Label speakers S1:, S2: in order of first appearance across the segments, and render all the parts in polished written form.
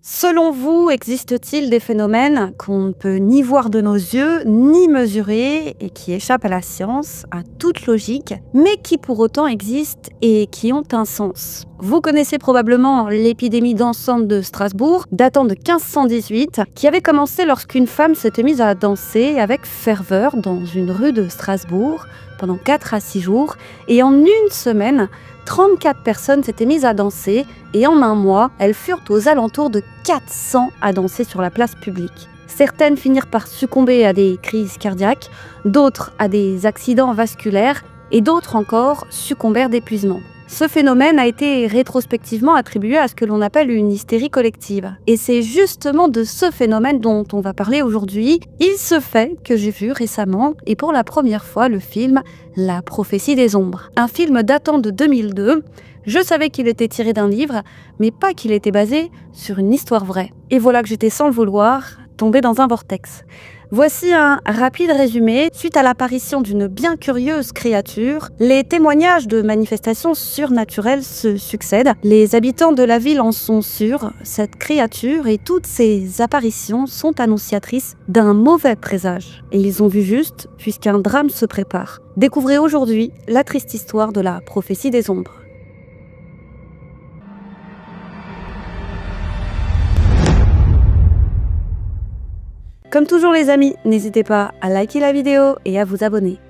S1: Selon vous, existe-t-il des phénomènes qu'on ne peut ni voir de nos yeux, ni mesurer, et qui échappent à la science, à toute logique, mais qui pour autant existent et qui ont un sens? Vous connaissez probablement l'épidémie dansante de Strasbourg, datant de 1518, qui avait commencé lorsqu'une femme s'était mise à danser avec ferveur dans une rue de Strasbourg pendant 4 à 6 jours, et en une semaine, 34 personnes s'étaient mises à danser et en un mois, elles furent aux alentours de 400 à danser sur la place publique. Certaines finirent par succomber à des crises cardiaques, d'autres à des accidents vasculaires et d'autres encore succombèrent d'épuisement. Ce phénomène a été rétrospectivement attribué à ce que l'on appelle une hystérie collective. Et c'est justement de ce phénomène dont on va parler aujourd'hui. Il se fait que j'ai vu récemment, et pour la première fois, le film La prophétie des ombres. Un film datant de 2002. Je savais qu'il était tiré d'un livre, mais pas qu'il était basé sur une histoire vraie. Et voilà que j'étais sans le vouloir tombée dans un vortex. Voici un rapide résumé. Suite à l'apparition d'une bien curieuse créature, les témoignages de manifestations surnaturelles se succèdent. Les habitants de la ville en sont sûrs. Cette créature et toutes ces apparitions sont annonciatrices d'un mauvais présage. Et ils ont vu juste, puisqu'un drame se prépare. Découvrez aujourd'hui la triste histoire de la prophétie des ombres. Comme toujours les amis, n'hésitez pas à liker la vidéo et à vous abonner.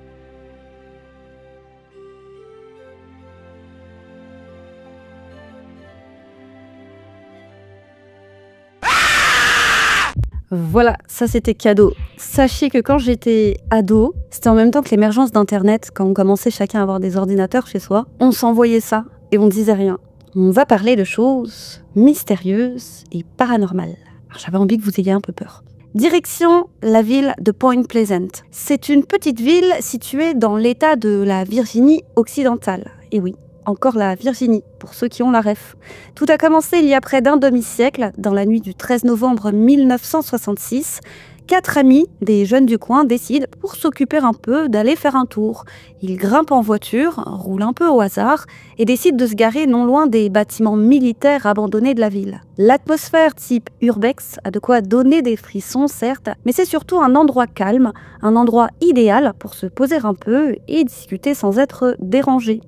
S1: Voilà, ça c'était cadeau. Sachez que quand j'étais ado, c'était en même temps que l'émergence d'Internet, quand on commençait chacun à avoir des ordinateurs chez soi, on s'envoyait ça et on ne disait rien. On va parler de choses mystérieuses et paranormales. J'avais envie que vous ayez un peu peur. Direction la ville de Point Pleasant. C'est une petite ville située dans l'état de la Virginie occidentale. Et oui, encore la Virginie, pour ceux qui ont la ref. Tout a commencé il y a près d'un demi-siècle, dans la nuit du 13 novembre 1966. 4 amis, des jeunes du coin, décident, pour s'occuper un peu, d'aller faire un tour. Ils grimpent en voiture, roulent un peu au hasard et décident de se garer non loin des bâtiments militaires abandonnés de la ville. L'atmosphère type urbex a de quoi donner des frissons, certes, mais c'est surtout un endroit calme, un endroit idéal pour se poser un peu et discuter sans être dérangé.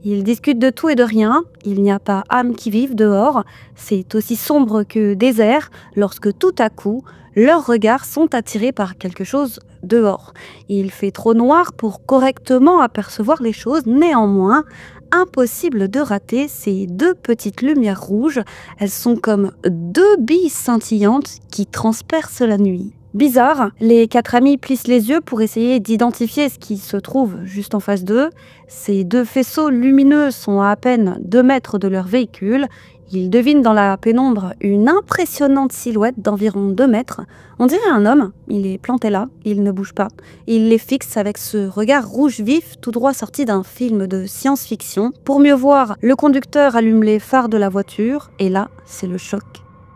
S1: Ils discutent de tout et de rien, il n'y a pas âme qui vive dehors, c'est aussi sombre que désert lorsque tout à coup, leurs regards sont attirés par quelque chose dehors. Il fait trop noir pour correctement apercevoir les choses, néanmoins, impossible de rater ces 2 petites lumières rouges, elles sont comme 2 billes scintillantes qui transpercent la nuit. Bizarre, les 4 amis plissent les yeux pour essayer d'identifier ce qui se trouve juste en face d'eux. Ces 2 faisceaux lumineux sont à peine 2 mètres de leur véhicule. Ils devinent dans la pénombre une impressionnante silhouette d'environ 2 mètres. On dirait un homme, il est planté là, il ne bouge pas. Il les fixe avec ce regard rouge vif, tout droit sorti d'un film de science-fiction. Pour mieux voir, le conducteur allume les phares de la voiture, et là, c'est le choc.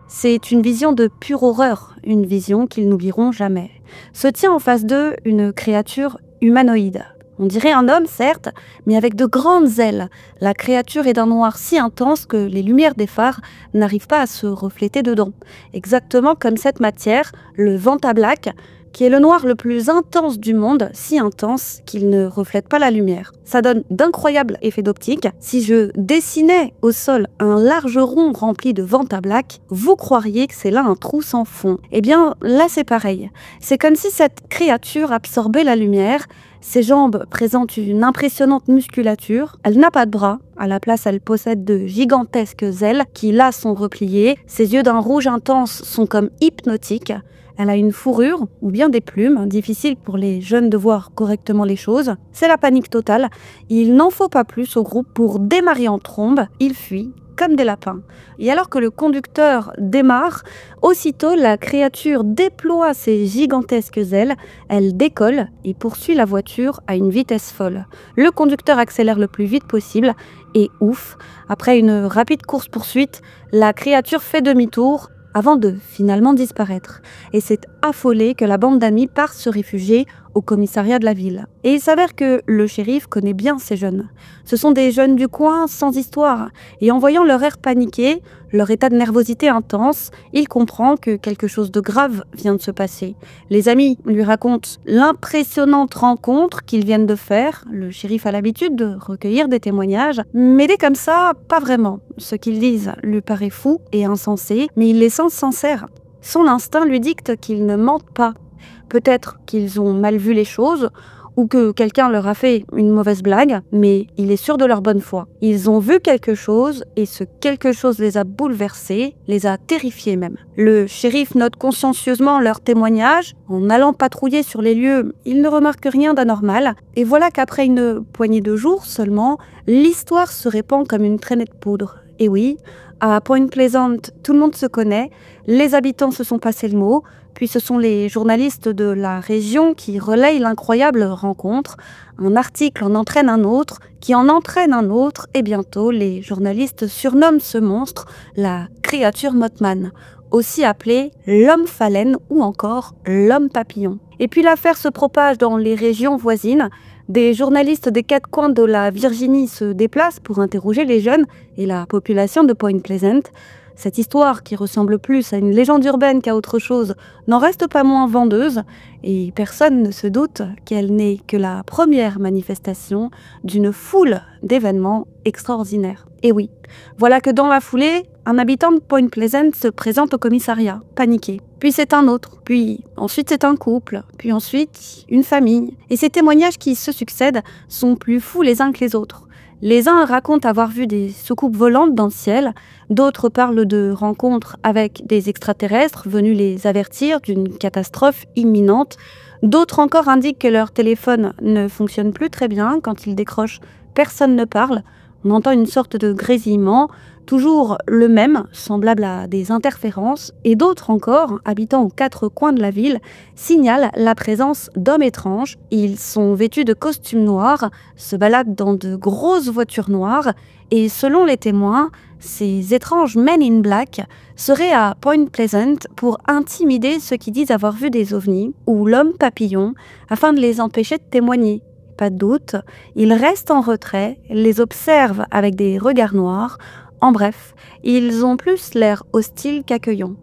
S1: C'est une vision de pure horreur, une vision qu'ils n'oublieront jamais. Se tient en face d'eux une créature humanoïde. On dirait un homme, certes, mais avec de grandes ailes. La créature est d'un noir si intense que les lumières des phares n'arrivent pas à se refléter dedans. Exactement comme cette matière, le Vantablack, qui est le noir le plus intense du monde, si intense qu'il ne reflète pas la lumière. Ça donne d'incroyables effets d'optique. Si je dessinais au sol un large rond rempli de Vantablack, vous croiriez que c'est là un trou sans fond. Eh bien, là c'est pareil. C'est comme si cette créature absorbait la lumière. Ses jambes présentent une impressionnante musculature. Elle n'a pas de bras. À la place, elle possède de gigantesques ailes qui, là, sont repliées. Ses yeux d'un rouge intense sont comme hypnotiques. Elle a une fourrure ou bien des plumes, difficile pour les jeunes de voir correctement les choses. C'est la panique totale. Il n'en faut pas plus au groupe pour démarrer en trombe. Ils fuient comme des lapins. Et alors que le conducteur démarre, aussitôt la créature déploie ses gigantesques ailes, elle décolle et poursuit la voiture à une vitesse folle. Le conducteur accélère le plus vite possible et ouf, après une rapide course-poursuite, la créature fait demi-tour avant de finalement disparaître. Et c'est affolé que la bande d'amis part se réfugier au commissariat de la ville. Et il s'avère que le shérif connaît bien ces jeunes. Ce sont des jeunes du coin sans histoire, et en voyant leur air paniqué, leur état de nervosité intense, il comprend que quelque chose de grave vient de se passer. Les amis lui racontent l'impressionnante rencontre qu'ils viennent de faire. Le shérif a l'habitude de recueillir des témoignages, mais dès comme ça, pas vraiment. Ce qu'ils disent lui paraît fou et insensé, mais il les sent sincères. Son instinct lui dicte qu'ils ne mentent pas. Peut-être qu'ils ont mal vu les choses, ou que quelqu'un leur a fait une mauvaise blague, mais il est sûr de leur bonne foi. Ils ont vu quelque chose, et ce quelque chose les a bouleversés, les a terrifiés même. Le shérif note consciencieusement leurs témoignages. En allant patrouiller sur les lieux, il ne remarque rien d'anormal, et voilà qu'après une poignée de jours seulement, l'histoire se répand comme une traînée de poudre. Et oui, à Point Pleasant, tout le monde se connaît, les habitants se sont passés le mot, puis ce sont les journalistes de la région qui relayent l'incroyable rencontre. Un article en entraîne un autre, qui en entraîne un autre, et bientôt les journalistes surnomment ce monstre la créature Mothman, aussi appelé l'homme phalène ou encore l'homme papillon. Et puis l'affaire se propage dans les régions voisines. Des journalistes des quatre coins de la Virginie se déplacent pour interroger les jeunes et la population de Point Pleasant. Cette histoire, qui ressemble plus à une légende urbaine qu'à autre chose, n'en reste pas moins vendeuse, et personne ne se doute qu'elle n'est que la première manifestation d'une foule d'événements extraordinaires. Et oui, voilà que dans la foulée, un habitant de Point Pleasant se présente au commissariat, paniqué. Puis c'est un autre, puis ensuite c'est un couple, puis ensuite une famille. Et ces témoignages qui se succèdent sont plus fous les uns que les autres. Les uns racontent avoir vu des soucoupes volantes dans le ciel, d'autres parlent de rencontres avec des extraterrestres venus les avertir d'une catastrophe imminente, d'autres encore indiquent que leur téléphone ne fonctionne plus très bien, quand ils décrochent, personne ne parle, on entend une sorte de grésillement, toujours le même, semblable à des interférences, et d'autres encore, habitant aux quatre coins de la ville, signalent la présence d'hommes étranges. Ils sont vêtus de costumes noirs, se baladent dans de grosses voitures noires, et selon les témoins, ces étranges men in black seraient à Point Pleasant pour intimider ceux qui disent avoir vu des ovnis, ou l'homme papillon, afin de les empêcher de témoigner. Pas de doute, ils restent en retrait, les observent avec des regards noirs. En bref, ils ont plus l'air hostiles qu'accueillants.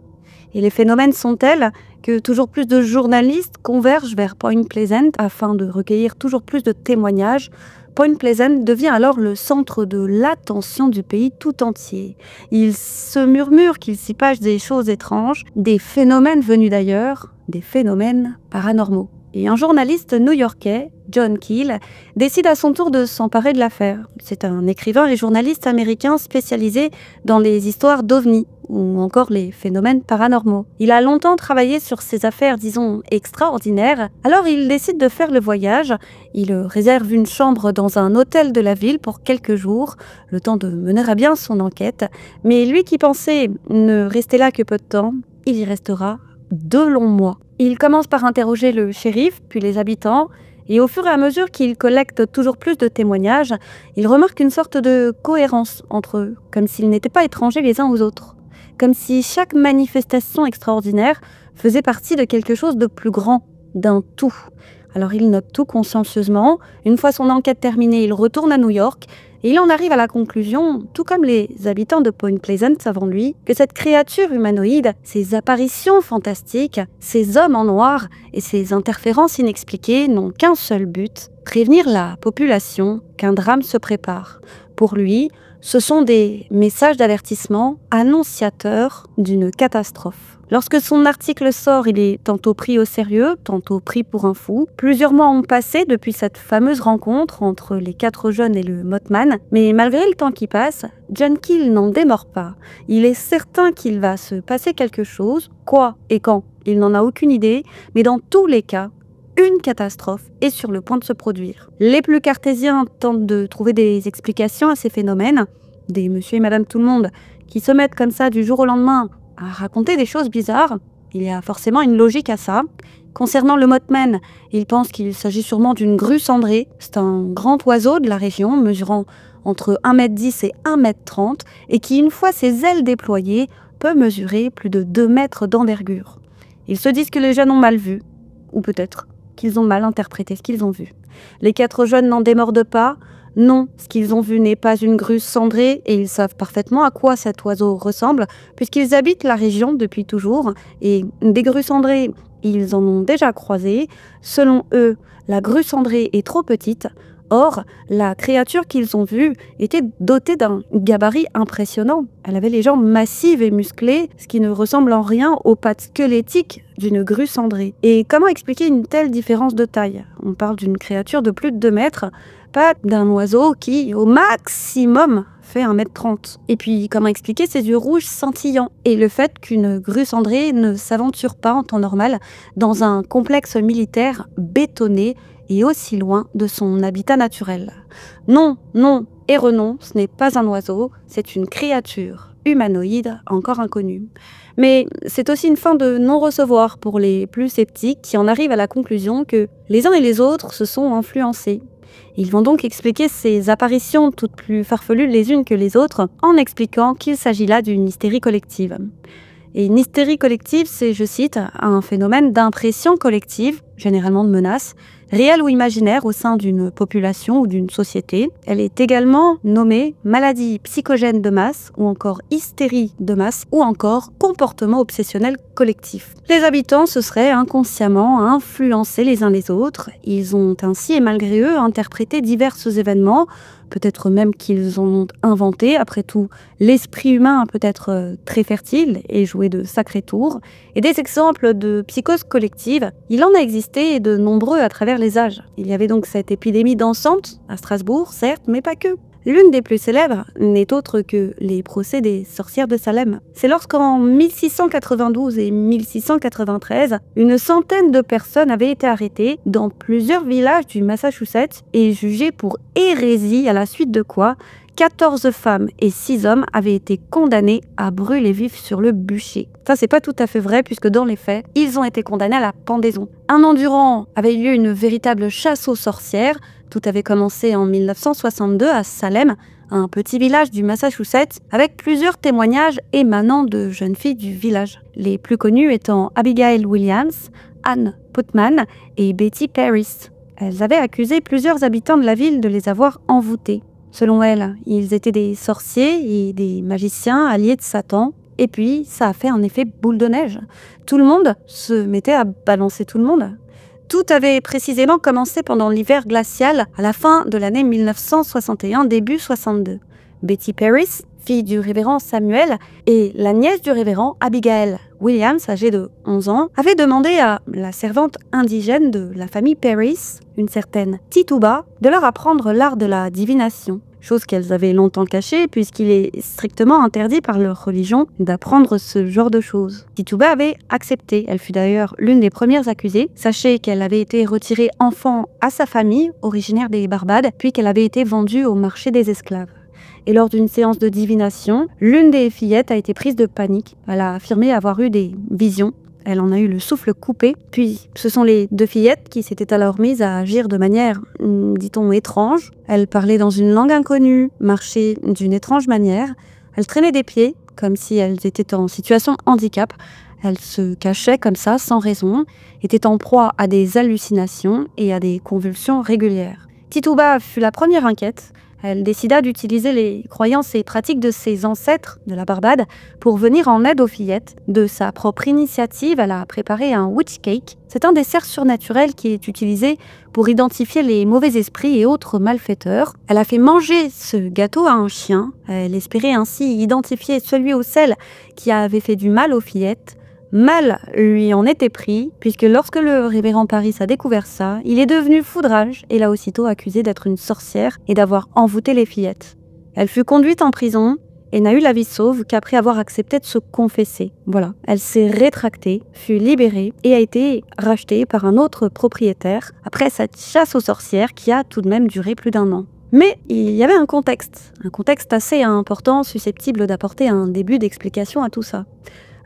S1: Et les phénomènes sont tels que toujours plus de journalistes convergent vers Point Pleasant afin de recueillir toujours plus de témoignages. Point Pleasant devient alors le centre de l'attention du pays tout entier. Il se murmure qu'il s'y passe des choses étranges, des phénomènes venus d'ailleurs, des phénomènes paranormaux. Et un journaliste new-yorkais, John Keel, décide à son tour de s'emparer de l'affaire. C'est un écrivain et journaliste américain spécialisé dans les histoires d'ovnis ou encore les phénomènes paranormaux. Il a longtemps travaillé sur ces affaires, disons, extraordinaires. Alors il décide de faire le voyage. Il réserve une chambre dans un hôtel de la ville pour quelques jours, le temps de mener à bien son enquête. Mais lui qui pensait ne rester là que peu de temps, il y restera 2 longs mois. Il commence par interroger le shérif, puis les habitants, et au fur et à mesure qu'il collecte toujours plus de témoignages, il remarque une sorte de cohérence entre eux, comme s'ils n'étaient pas étrangers les uns aux autres, comme si chaque manifestation extraordinaire faisait partie de quelque chose de plus grand, d'un tout. Alors il note tout consciencieusement. Une fois son enquête terminée, il retourne à New York, et il en arrive à la conclusion, tout comme les habitants de Point Pleasant avant lui, que cette créature humanoïde, ces apparitions fantastiques, ces hommes en noir et ces interférences inexpliquées n'ont qu'un seul but, prévenir la population qu'un drame se prépare. Pour lui, ce sont des messages d'avertissement annonciateurs d'une catastrophe. Lorsque son article sort, il est tantôt pris au sérieux, tantôt pris pour un fou. Plusieurs mois ont passé depuis cette fameuse rencontre entre les 4 jeunes et le Mothman, mais malgré le temps qui passe, John Keel n'en démord pas. Il est certain qu'il va se passer quelque chose, quoi et quand, il n'en a aucune idée, mais dans tous les cas, une catastrophe est sur le point de se produire. Les plus cartésiens tentent de trouver des explications à ces phénomènes, des monsieur et madame tout le monde qui se mettent comme ça du jour au lendemain à raconter des choses bizarres. Il y a forcément une logique à ça. Concernant le Mothman, ils pensent qu'il s'agit sûrement d'une grue cendrée. C'est un grand oiseau de la région, mesurant entre 1,10 m et 1,30 m, et qui, une fois ses ailes déployées, peut mesurer plus de 2 mètres d'envergure. Ils se disent que les jeunes ont mal vu, ou peut-être qu'ils ont mal interprété ce qu'ils ont vu. Les 4 jeunes n'en démordent pas. Non, ce qu'ils ont vu n'est pas une grue cendrée et ils savent parfaitement à quoi cet oiseau ressemble puisqu'ils habitent la région depuis toujours et des grues cendrées, ils en ont déjà croisé. Selon eux, la grue cendrée est trop petite. Or, la créature qu'ils ont vue était dotée d'un gabarit impressionnant. Elle avait les jambes massives et musclées, ce qui ne ressemble en rien aux pattes squelettiques d'une grue cendrée. Et comment expliquer une telle différence de taille? On parle d'une créature de plus de 2 mètres, pas d'un oiseau qui, au maximum, fait 1,30 m. Et puis, comment expliquer ses yeux rouges scintillants et le fait qu'une grue cendrée ne s'aventure pas en temps normal dans un complexe militaire bétonné et aussi loin de son habitat naturel. Non, non et renon, ce n'est pas un oiseau, c'est une créature humanoïde encore inconnue. Mais c'est aussi une fin de non-recevoir pour les plus sceptiques qui en arrivent à la conclusion que les uns et les autres se sont influencés. Ils vont donc expliquer ces apparitions toutes plus farfelues les unes que les autres en expliquant qu'il s'agit là d'une hystérie collective. Et une hystérie collective, c'est, je cite, un phénomène d'impression collective, généralement de menace, réelle ou imaginaire au sein d'une population ou d'une société. Elle est également nommée maladie psychogène de masse ou encore hystérie de masse ou encore comportement obsessionnel collectif. Les habitants se seraient inconsciemment influencés les uns les autres. Ils ont ainsi et malgré eux interprété divers événements, peut-être même qu'ils en ont inventé. Après tout, l'esprit humain peut être très fertile et jouer de sacrés tours. Et des exemples de psychose collective, il en a existé de nombreux à travers les âges. Il y avait donc cette épidémie dansante, à Strasbourg, certes, mais pas que. L'une des plus célèbres n'est autre que les procès des sorcières de Salem. C'est lorsqu'en 1692 et 1693, une centaine de personnes avaient été arrêtées dans plusieurs villages du Massachusetts et jugées pour hérésie, à la suite de quoi 14 femmes et 6 hommes avaient été condamnés à brûler vifs sur le bûcher. Ça, c'est pas tout à fait vrai puisque dans les faits, ils ont été condamnés à la pendaison. Un an durant avait eu lieu une véritable chasse aux sorcières. Tout avait commencé en 1962 à Salem, un petit village du Massachusetts, avec plusieurs témoignages émanant de jeunes filles du village. Les plus connues étant Abigail Williams, Anne Putman et Betty Paris. Elles avaient accusé plusieurs habitants de la ville de les avoir envoûtés. Selon elles, ils étaient des sorciers et des magiciens alliés de Satan. Et puis, ça a fait un effet boule de neige. Tout le monde se mettait à balancer tout le monde. Tout avait précisément commencé pendant l'hiver glacial à la fin de l'année 1961, début 62. Betty Paris, fille du révérend Samuel, et la nièce du révérend Abigail Williams, âgée de 11 ans, avaient demandé à la servante indigène de la famille Paris, une certaine Tituba, de leur apprendre l'art de la divination. Chose qu'elles avaient longtemps cachée puisqu'il est strictement interdit par leur religion d'apprendre ce genre de choses. Tituba avait accepté, elle fut d'ailleurs l'une des premières accusées. Sachez qu'elle avait été retirée enfant à sa famille, originaire des Barbades, puis qu'elle avait été vendue au marché des esclaves. Et lors d'une séance de divination, l'une des fillettes a été prise de panique. Elle a affirmé avoir eu des visions. Elle en a eu le souffle coupé. Puis, ce sont les 2 fillettes qui s'étaient alors mises à agir de manière, dit-on, étrange. Elles parlaient dans une langue inconnue, marchaient d'une étrange manière. Elles traînaient des pieds, comme si elles étaient en situation handicap. Elles se cachaient comme ça, sans raison, étaient en proie à des hallucinations et à des convulsions régulières. Tituba fut la première inquiète. Elle décida d'utiliser les croyances et pratiques de ses ancêtres de la Barbade pour venir en aide aux fillettes. De sa propre initiative, elle a préparé un witch cake. C'est un dessert surnaturel qui est utilisé pour identifier les mauvais esprits et autres malfaiteurs. Elle a fait manger ce gâteau à un chien. Elle espérait ainsi identifier celui ou celle qui avait fait du mal aux fillettes. Mal lui en était pris, puisque lorsque le révérend Paris a découvert ça, il est devenu fou de rage et l'a aussitôt accusée d'être une sorcière et d'avoir envoûté les fillettes. Elle fut conduite en prison et n'a eu la vie sauve qu'après avoir accepté de se confesser. Voilà, elle s'est rétractée, fut libérée et a été rachetée par un autre propriétaire après cette chasse aux sorcières qui a tout de même duré plus d'1 an. Mais il y avait un contexte assez important, susceptible d'apporter un début d'explication à tout ça.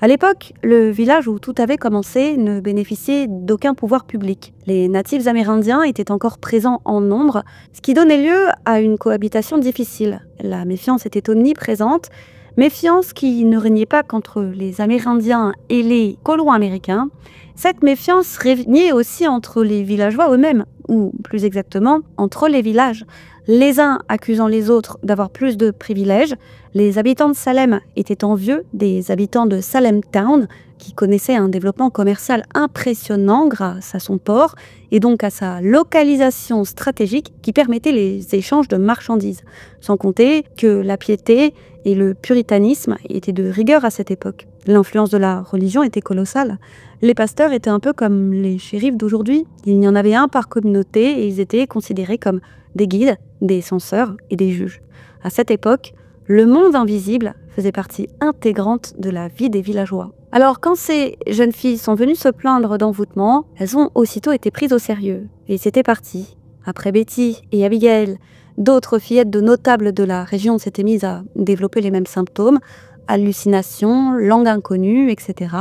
S1: À l'époque, le village où tout avait commencé ne bénéficiait d'aucun pouvoir public. Les natifs amérindiens étaient encore présents en nombre, ce qui donnait lieu à une cohabitation difficile. La méfiance était omniprésente, Méfiance qui ne régnait pas qu'entre les Amérindiens et les colons américains. Cette méfiance régnait aussi entre les villageois eux-mêmes, ou plus exactement, entre les villages. Les uns accusant les autres d'avoir plus de privilèges, les habitants de Salem étaient envieux des habitants de Salem Town, qui connaissaient un développement commercial impressionnant grâce à son port et donc à sa localisation stratégique qui permettait les échanges de marchandises. Sans compter que la piété et le puritanisme étaient de rigueur à cette époque. L'influence de la religion était colossale. Les pasteurs étaient un peu comme les shérifs d'aujourd'hui. Il y en avait un par communauté et ils étaient considérés comme des guides, des censeurs et des juges. À cette époque, le monde invisible faisait partie intégrante de la vie des villageois. Alors quand ces jeunes filles sont venues se plaindre d'envoûtement, elles ont aussitôt été prises au sérieux. Et c'était parti. Après Betty et Abigail, d'autres fillettes de notables de la région s'étaient mises à développer les mêmes symptômes, hallucinations, langue inconnue, etc.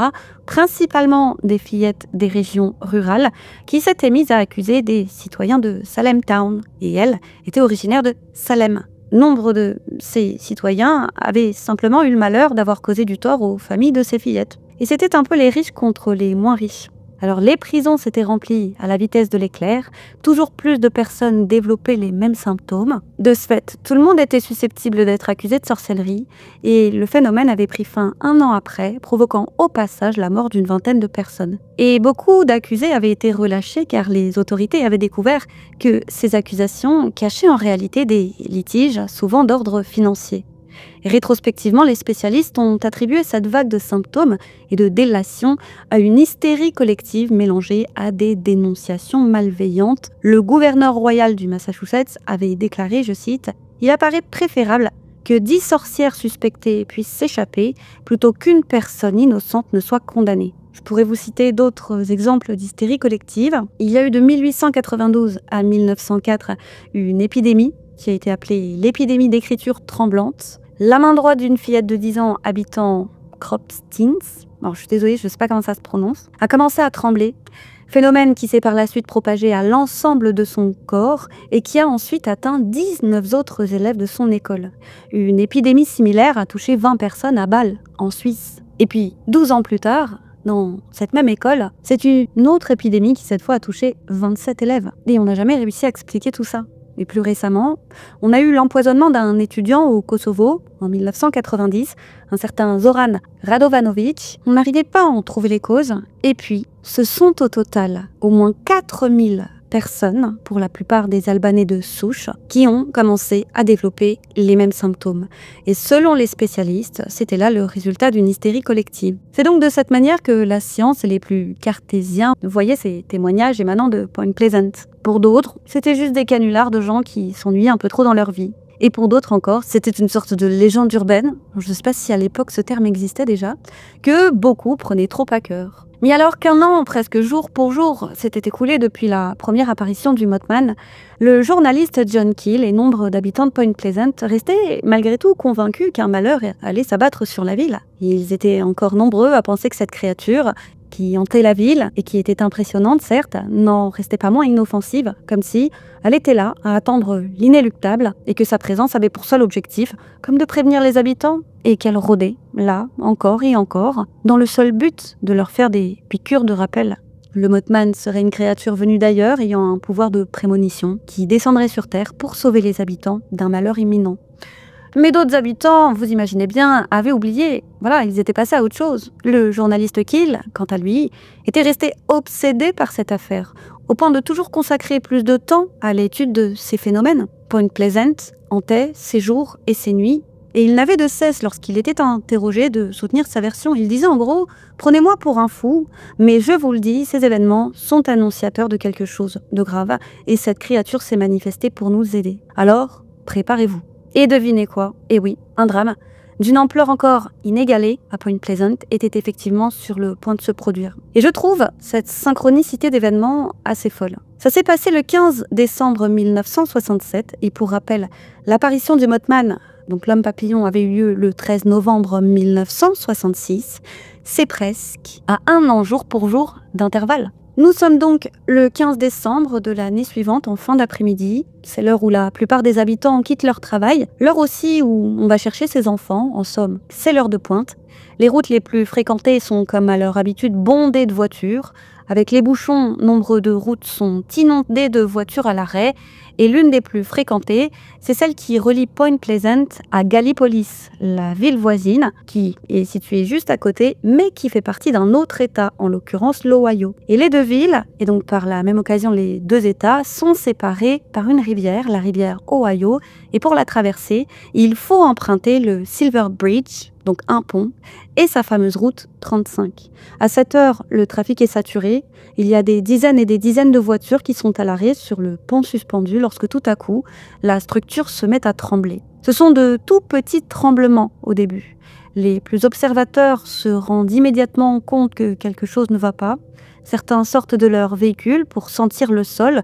S1: Principalement des fillettes des régions rurales qui s'étaient mises à accuser des citoyens de Salem Town. Et elles étaient originaires de Salem. Nombre de ces citoyens avaient simplement eu le malheur d'avoir causé du tort aux familles de ces fillettes. Et c'était un peu les riches contre les moins riches. Alors les prisons s'étaient remplies à la vitesse de l'éclair, toujours plus de personnes développaient les mêmes symptômes. De ce fait, tout le monde était susceptible d'être accusé de sorcellerie et le phénomène avait pris fin 1 an après, provoquant au passage la mort d'une vingtaine de personnes. Et beaucoup d'accusés avaient été relâchés car les autorités avaient découvert que ces accusations cachaient en réalité des litiges, souvent d'ordre financier. Et rétrospectivement, les spécialistes ont attribué cette vague de symptômes et de délation à une hystérie collective mélangée à des dénonciations malveillantes. Le gouverneur royal du Massachusetts avait déclaré, je cite, « Il apparaît préférable que 10 sorcières suspectées puissent s'échapper plutôt qu'une personne innocente ne soit condamnée. » Je pourrais vous citer d'autres exemples d'hystérie collective. Il y a eu de 1892 à 1904 une épidémie qui a été appelée l'épidémie d'écriture tremblante. La main droite d'une fillette de 10 ans habitant Cropstins, alors je suis désolée, je ne sais pas comment ça se prononce, a commencé à trembler. Phénomène qui s'est par la suite propagé à l'ensemble de son corps et qui a ensuite atteint 19 autres élèves de son école. Une épidémie similaire a touché 20 personnes à Bâle, en Suisse. Et puis, 12 ans plus tard, dans cette même école, c'est une autre épidémie qui cette fois a touché 27 élèves. Et on n'a jamais réussi à expliquer tout ça. Et plus récemment, on a eu l'empoisonnement d'un étudiant au Kosovo en 1990, un certain Zoran Radovanovic. On n'arrivait pas à en trouver les causes. Et puis, ce sont au total au moins 4000 personnes, pour la plupart des Albanais de souche, qui ont commencé à développer les mêmes symptômes. Et selon les spécialistes, c'était là le résultat d'une hystérie collective. C'est donc de cette manière que la science et les plus cartésiens voyaient ces témoignages émanant de Point Pleasant. Pour d'autres, c'était juste des canulars de gens qui s'ennuyaient un peu trop dans leur vie. Et pour d'autres encore, c'était une sorte de légende urbaine, je ne sais pas si à l'époque ce terme existait déjà, que beaucoup prenaient trop à cœur. Mais alors qu'un an, presque jour pour jour, s'était écoulé depuis la première apparition du Mothman, le journaliste John Keel et nombre d'habitants de Point Pleasant restaient malgré tout convaincus qu'un malheur allait s'abattre sur la ville. Ils étaient encore nombreux à penser que cette créature, qui hantait la ville et qui était impressionnante certes, n'en restait pas moins inoffensive, comme si elle était là à attendre l'inéluctable et que sa présence avait pour seul objectif, comme de prévenir les habitants, et qu'elle rôdait, là, encore et encore, dans le seul but de leur faire des piqûres de rappel. Le Mothman serait une créature venue d'ailleurs ayant un pouvoir de prémonition qui descendrait sur Terre pour sauver les habitants d'un malheur imminent. Mais d'autres habitants, vous imaginez bien, avaient oublié. Voilà, ils étaient passés à autre chose. Le journaliste Keel, quant à lui, était resté obsédé par cette affaire, au point de toujours consacrer plus de temps à l'étude de ces phénomènes. Point Pleasant hantait ses jours et ses nuits, et il n'avait de cesse, lorsqu'il était interrogé, de soutenir sa version. Il disait en gros « Prenez-moi pour un fou, mais je vous le dis, ces événements sont annonciateurs de quelque chose de grave, et cette créature s'est manifestée pour nous aider. Alors, préparez-vous. » Et devinez quoi? Eh oui, un drame, d'une ampleur encore inégalée à Point Pleasant, était effectivement sur le point de se produire. Et je trouve cette synchronicité d'événements assez folle. Ça s'est passé le 15 décembre 1967, et pour rappel, l'apparition du Mothman, donc l'homme papillon, avait eu lieu le 13 novembre 1966, c'est presque à 1 an jour pour jour d'intervalle. Nous sommes donc le 15 décembre de l'année suivante, en fin d'après-midi. C'est l'heure où la plupart des habitants quittent leur travail, l'heure aussi où on va chercher ses enfants, en somme, c'est l'heure de pointe. Les routes les plus fréquentées sont, comme à leur habitude, bondées de voitures. Avec les bouchons, nombre de routes sont inondées de voitures à l'arrêt. Et l'une des plus fréquentées, c'est celle qui relie Point Pleasant à Gallipolis, la ville voisine, qui est située juste à côté, mais qui fait partie d'un autre État, en l'occurrence l'Ohio. Et les deux villes, et donc par la même occasion les deux États, sont séparés par une rivière, la rivière Ohio. Et pour la traverser, il faut emprunter le Silver Bridge, donc un pont, et sa fameuse route 35. À cette heure, le trafic est saturé. Il y a des dizaines et des dizaines de voitures qui sont à l'arrêt sur le pont suspendu lorsque tout à coup, la structure se met à trembler. Ce sont de tout petits tremblements au début. Les plus observateurs se rendent immédiatement compte que quelque chose ne va pas. Certains sortent de leur véhicule pour sentir le sol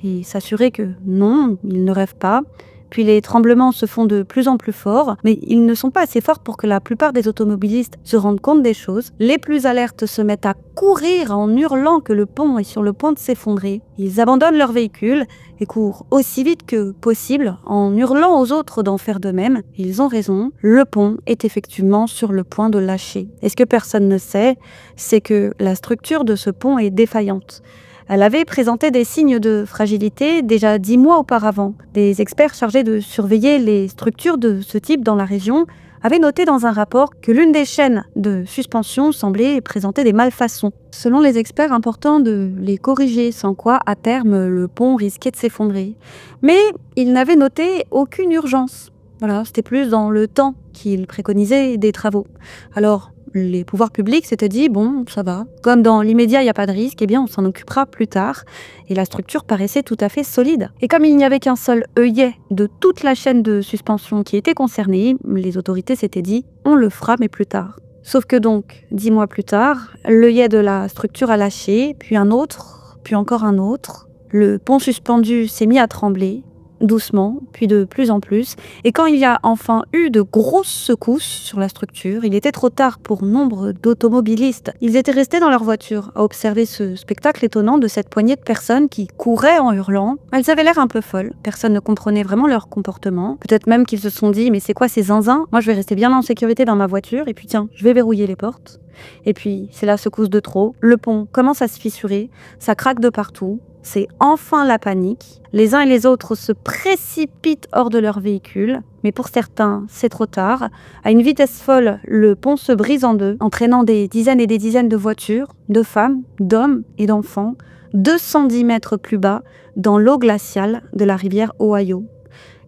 S1: et s'assurer que non, ils ne rêvent pas. Puis les tremblements se font de plus en plus forts, mais ils ne sont pas assez forts pour que la plupart des automobilistes se rendent compte des choses. Les plus alertes se mettent à courir en hurlant que le pont est sur le point de s'effondrer. Ils abandonnent leur véhicule et courent aussi vite que possible en hurlant aux autres d'en faire de même. Ils ont raison, le pont est effectivement sur le point de lâcher. Et ce que personne ne sait, c'est que la structure de ce pont est défaillante. Elle avait présenté des signes de fragilité déjà 10 mois auparavant. Des experts chargés de surveiller les structures de ce type dans la région avaient noté dans un rapport que l'une des chaînes de suspension semblait présenter des malfaçons. Selon les experts, important de les corriger, sans quoi, à terme, le pont risquait de s'effondrer. Mais ils n'avaient noté aucune urgence. Voilà, c'était plus dans le temps qu'ils préconisaient des travaux. Alors, les pouvoirs publics s'étaient dit, bon, ça va. Comme dans l'immédiat, il n'y a pas de risque, eh bien, on s'en occupera plus tard. Et la structure paraissait tout à fait solide. Et comme il n'y avait qu'un seul œillet de toute la chaîne de suspension qui était concernée, les autorités s'étaient dit, on le fera, mais plus tard. Sauf que donc, 10 mois plus tard, l'œillet de la structure a lâché, puis un autre, puis encore un autre. Le pont suspendu s'est mis à trembler, doucement, puis de plus en plus. Et quand il y a enfin eu de grosses secousses sur la structure, il était trop tard pour nombre d'automobilistes. Ils étaient restés dans leur voiture à observer ce spectacle étonnant de cette poignée de personnes qui couraient en hurlant. Elles avaient l'air un peu folles. Personne ne comprenait vraiment leur comportement. Peut-être même qu'ils se sont dit, mais c'est quoi ces zinzins? Moi, je vais rester bien en sécurité dans ma voiture, et puis tiens, je vais verrouiller les portes. Et puis, c'est la secousse de trop. Le pont commence à se fissurer, ça craque de partout. C'est enfin la panique. Les uns et les autres se précipitent hors de leur véhicule. Mais pour certains, c'est trop tard. À une vitesse folle, le pont se brise en deux, entraînant des dizaines et des dizaines de voitures, de femmes, d'hommes et d'enfants, 210 mètres plus bas, dans l'eau glaciale de la rivière Ohio.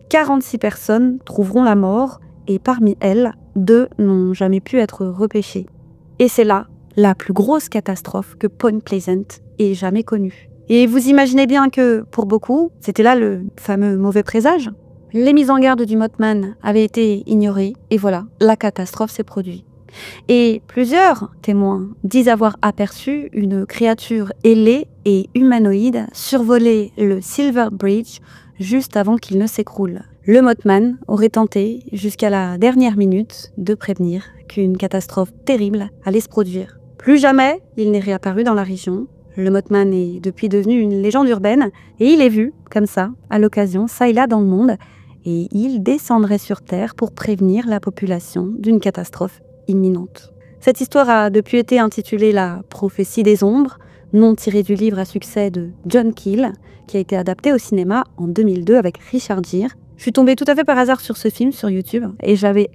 S1: 46 personnes trouveront la mort, et parmi elles, 2 n'ont jamais pu être repêchées. Et c'est là la plus grosse catastrophe que Point Pleasant ait jamais connue. Et vous imaginez bien que, pour beaucoup, c'était là le fameux mauvais présage. Les mises en garde du Mothman avaient été ignorées, et voilà, la catastrophe s'est produite. Et plusieurs témoins disent avoir aperçu une créature ailée et humanoïde survoler le Silver Bridge juste avant qu'il ne s'écroule. Le Mothman aurait tenté, jusqu'à la dernière minute, de prévenir qu'une catastrophe terrible allait se produire. Plus jamais, il n'est réapparu dans la région. Le Mothman est depuis devenu une légende urbaine et il est vu, comme ça, à l'occasion, ça et là dans le monde, et il descendrait sur Terre pour prévenir la population d'une catastrophe imminente. Cette histoire a depuis été intitulée La prophétie des ombres, nom tiré du livre à succès de John Keel, qui a été adapté au cinéma en 2002 avec Richard Gere. Je suis tombée tout à fait par hasard sur ce film sur YouTube et j'avais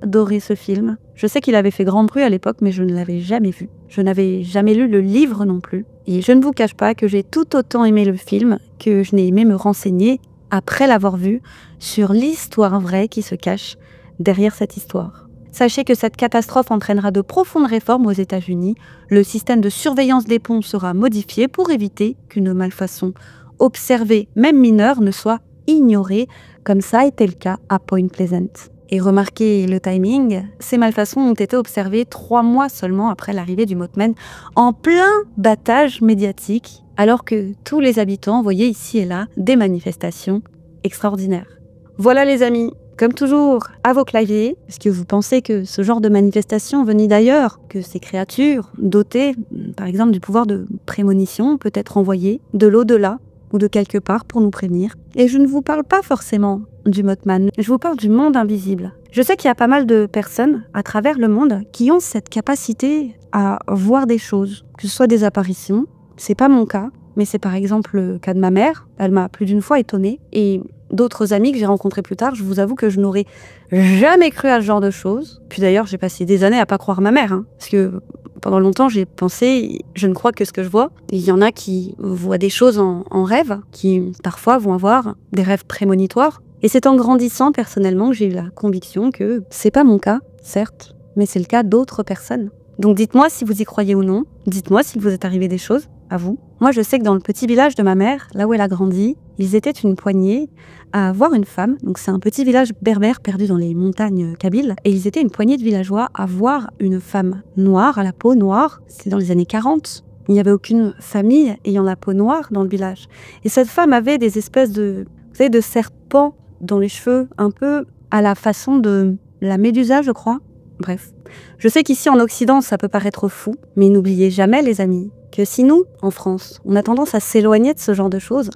S1: adoré ce film. Je sais qu'il avait fait grand bruit à l'époque, mais je ne l'avais jamais vu. Je n'avais jamais lu le livre non plus. Et je ne vous cache pas que j'ai tout autant aimé le film que je n'ai aimé me renseigner, après l'avoir vu, sur l'histoire vraie qui se cache derrière cette histoire. Sachez que cette catastrophe entraînera de profondes réformes aux États-Unis. Le système de surveillance des ponts sera modifié pour éviter qu'une malfaçon observée, même mineure, ne soit ignorée, comme ça a été le cas à Point Pleasant. Et remarquez le timing, ces malfaçons ont été observées 3 mois seulement après l'arrivée du Mothman, en plein battage médiatique, alors que tous les habitants voyaient ici et là des manifestations extraordinaires. Voilà les amis, comme toujours, à vos claviers. Est-ce que vous pensez que ce genre de manifestation venait d'ailleurs, que ces créatures dotées, par exemple du pouvoir de prémonition, peut-être envoyé de l'au-delà ou de quelque part pour nous prévenir. Et je ne vous parle pas forcément du Mothman, je vous parle du monde invisible. Je sais qu'il y a pas mal de personnes à travers le monde qui ont cette capacité à voir des choses, que ce soit des apparitions. C'est pas mon cas, mais c'est par exemple le cas de ma mère. Elle m'a plus d'une fois étonnée. Et d'autres amis que j'ai rencontrés plus tard, je vous avoue que je n'aurais jamais cru à ce genre de choses. Puis d'ailleurs, j'ai passé des années à pas croire ma mère, parce que pendant longtemps, j'ai pensé, je ne crois que ce que je vois. Et il y en a qui voient des choses en rêve, qui parfois vont avoir des rêves prémonitoires. Et c'est en grandissant personnellement que j'ai eu la conviction que c'est pas mon cas, certes, mais c'est le cas d'autres personnes. Donc dites-moi si vous y croyez ou non, dites-moi s'il vous est arrivé des choses, à vous. Moi je sais que dans le petit village de ma mère, là où elle a grandi, ils étaient une poignée à voir une femme, donc c'est un petit village berbère perdu dans les montagnes kabyles, et ils étaient une poignée de villageois à voir une femme noire, à la peau noire, c'était dans les années 40. Il n'y avait aucune famille ayant la peau noire dans le village. Et cette femme avait des espèces de, vous savez, de serpents dans les cheveux, un peu à la façon de la médusa, je crois. Bref. Je sais qu'ici en Occident, ça peut paraître fou, mais n'oubliez jamais, les amis, que si nous, en France, on a tendance à s'éloigner de ce genre de choses,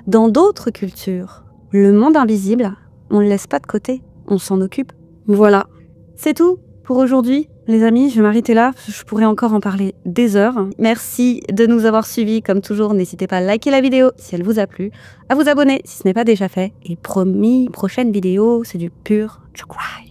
S1: dans d'autres cultures, le monde invisible, on ne le laisse pas de côté, on s'en occupe. Voilà. C'est tout pour aujourd'hui. Les amis, je vais m'arrêter là, je pourrais encore en parler des heures. Merci de nous avoir suivis, comme toujours, n'hésitez pas à liker la vidéo si elle vous a plu, à vous abonner si ce n'est pas déjà fait, et promis, prochaine vidéo, c'est du pur True Crime.